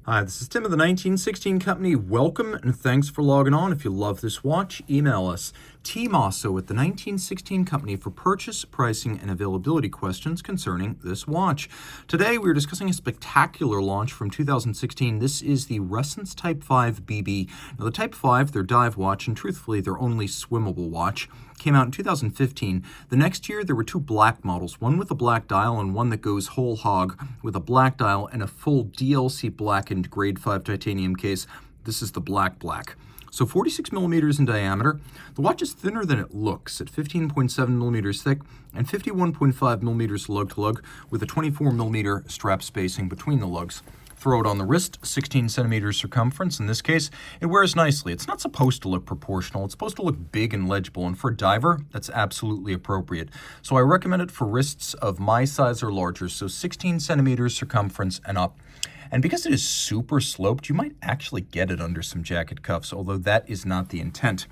Hi, this is Tim of the 1916 Company. Welcome and thanks for logging on. If you love this watch, email us Team Mosso at the 1916 Company for purchase, pricing, and availability questions concerning this watch. Today we're discussing a spectacular launch from 2016. This is the Ressence Type 5 BB. Now the Type 5, their dive watch, and truthfully their only swimmable watch, came out in 2015. The next year there were two black models, one with a black dial and one that goes whole hog with a black dial and a full DLC blackened grade 5 titanium case. This is the black. So 46 millimeters in diameter. The watch is thinner than it looks at 15.7 millimeters thick and 51.5 millimeters lug-to-lug with a 24 millimeter strap spacing between the lugs. Throw it on the wrist, 16 centimeters circumference. In this case, it wears nicely. It's not supposed to look proportional. It's supposed to look big and legible, and for a diver, that's absolutely appropriate. So I recommend it for wrists of my size or larger, so 16 centimeters circumference and up. And because it is super sloped, you might actually get it under some jacket cuffs, although that is not the intent.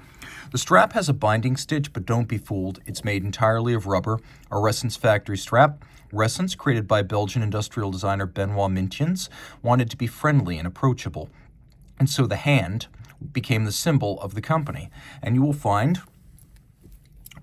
The strap has a binding stitch, but don't be fooled. It's made entirely of rubber, a Ressence factory strap. Ressence, created by Belgian industrial designer Benoit Mintiens, wanted to be friendly and approachable. And so the hand became the symbol of the company. And you will find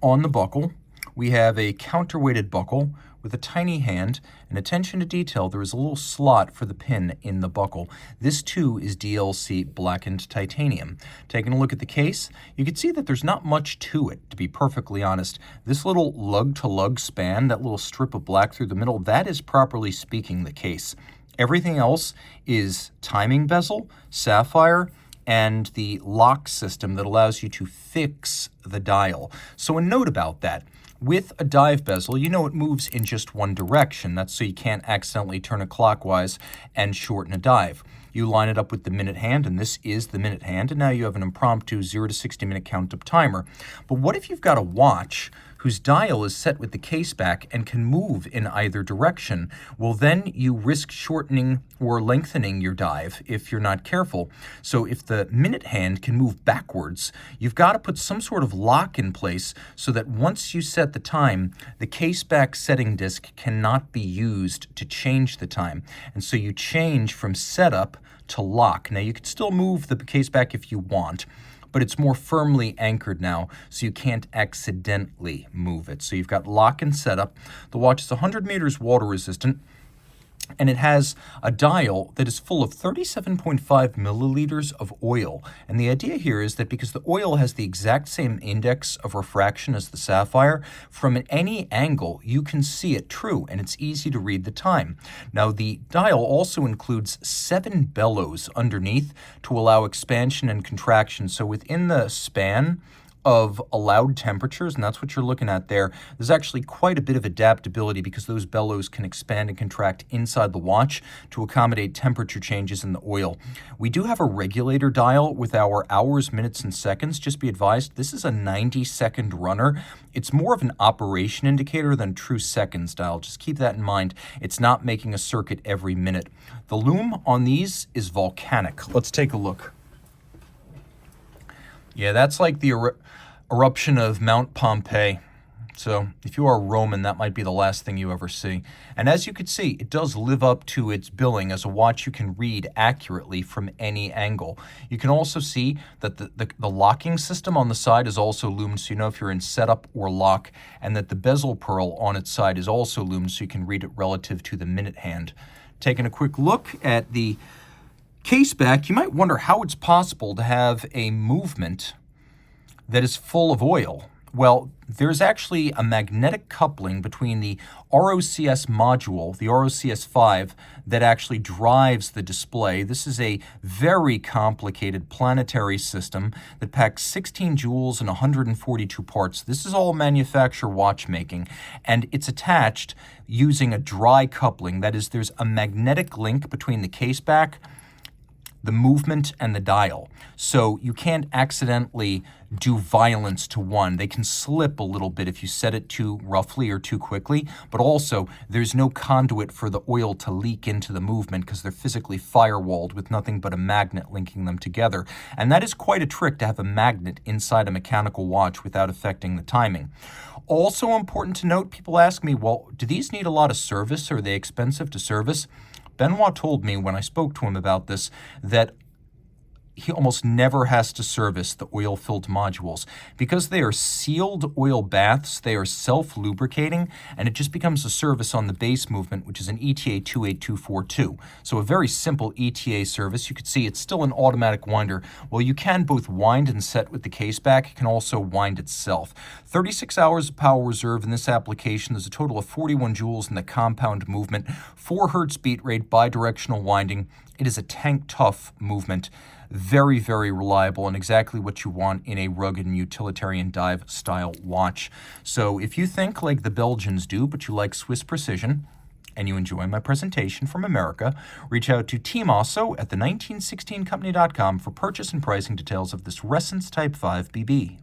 on the buckle, we have a counterweighted buckle with a tiny hand, and attention to detail, there is a little slot for the pin in the buckle. This too is DLC blackened titanium. Taking a look at the case, you can see that there's not much to it, to be perfectly honest. This little lug-to-lug span, that little strip of black through the middle, that is properly speaking the case. Everything else is timing bezel, sapphire, and the lock system that allows you to fix the dial. So a note about that. With a dive bezel, you know it moves in just one direction. That's so you can't accidentally turn it clockwise and shorten a dive. You line it up with the minute hand, and this is the minute hand, and now you have an impromptu 0 to 60 minute count-up timer. But what if you've got a watch whose dial is set with the case back and can move in either direction? Well, then you risk shortening or lengthening your dive if you're not careful. So if the minute hand can move backwards, you've got to put some sort of lock in place so that once you set the time, the case back setting disc cannot be used to change the time. And so you change from setup to lock. Now you can still move the case back if you want, but it's more firmly anchored now, so you can't accidentally move it. So you've got lock and setup. The watch is 100 meters water resistant, and it has a dial that is full of 37.5 milliliters of oil. And the idea here is that because the oil has the exact same index of refraction as the sapphire, from any angle you can see it true, and it's easy to read the time. Now the dial also includes 7 bellows underneath to allow expansion and contraction. So within the span of allowed temperatures, and that's what you're looking at there, there's actually quite a bit of adaptability because those bellows can expand and contract inside the watch to accommodate temperature changes in the oil. We do have a regulator dial with our hours, minutes, and seconds. Just be advised, this is a 90-second runner. It's more of an operation indicator than true seconds dial. Just keep that in mind. It's not making a circuit every minute. The lume on these is volcanic. Let's take a look. Yeah, that's like the eruption of Mount Pompeii. So if you are Roman, that might be the last thing you ever see. And as you can see, it does live up to its billing as a watch you can read accurately from any angle. You can also see that the locking system on the side is also lumed, so you know if you're in setup or lock, and that the bezel pearl on its side is also lumed, so you can read it relative to the minute hand. Taking a quick look at the case back, you might wonder how it's possible to have a movement that is full of oil. Well, there's actually a magnetic coupling between the ROCS module, the ROCS 5, that actually drives the display. This is a very complicated planetary system that packs 16 joules and 142 parts. This is all manufacturer watchmaking, and it's attached using a dry coupling. That is, there's a magnetic link between the case back, the movement, and the dial. So you can't accidentally do violence to one. They can slip a little bit if you set it too roughly or too quickly, but also there's no conduit for the oil to leak into the movement because they're physically firewalled with nothing but a magnet linking them together. And that is quite a trick to have a magnet inside a mechanical watch without affecting the timing. Also important to note, people ask me, well, do these need a lot of service? Are they expensive to service? Benoit told me when I spoke to him about this that he almost never has to service the oil-filled modules. Because they are sealed oil baths, they are self-lubricating, and it just becomes a service on the base movement, which is an ETA 28242. So a very simple ETA service. You can see it's still an automatic winder. Well, you can both wind and set with the case back. It can also wind itself. 36 hours of power reserve in this application. There's a total of 41 joules in the compound movement, 4 hertz beat rate, bidirectional winding. It is a tank-tough movement. Very, very reliable and exactly what you want in a rugged and utilitarian dive style watch. So if you think like the Belgians do, but you like Swiss precision, and you enjoy my presentation from America, reach out to Team Mosso at the 1916company.com for purchase and pricing details of this Ressence Type 5 BB.